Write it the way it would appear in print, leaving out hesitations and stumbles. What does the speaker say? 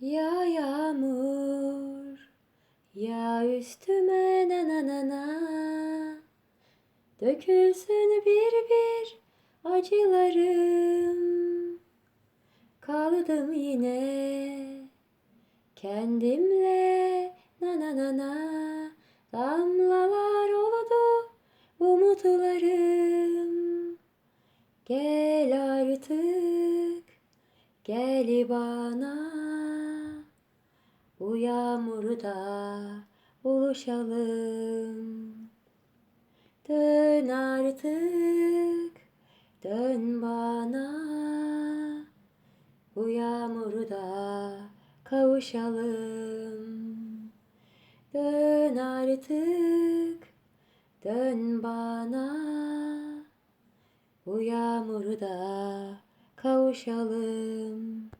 Ya yağmur, ya üstüme na na na na. Dökülsün bir bir acılarım. Kaldım yine kendimle na na na na. Damlalar oldu umutlarım. Gel artık, gel bana. Bu yağmurda buluşalım. Dön artık, dön bana. Bu yağmurda kavuşalım. Dön artık, dön bana. Bu yağmurda kavuşalım.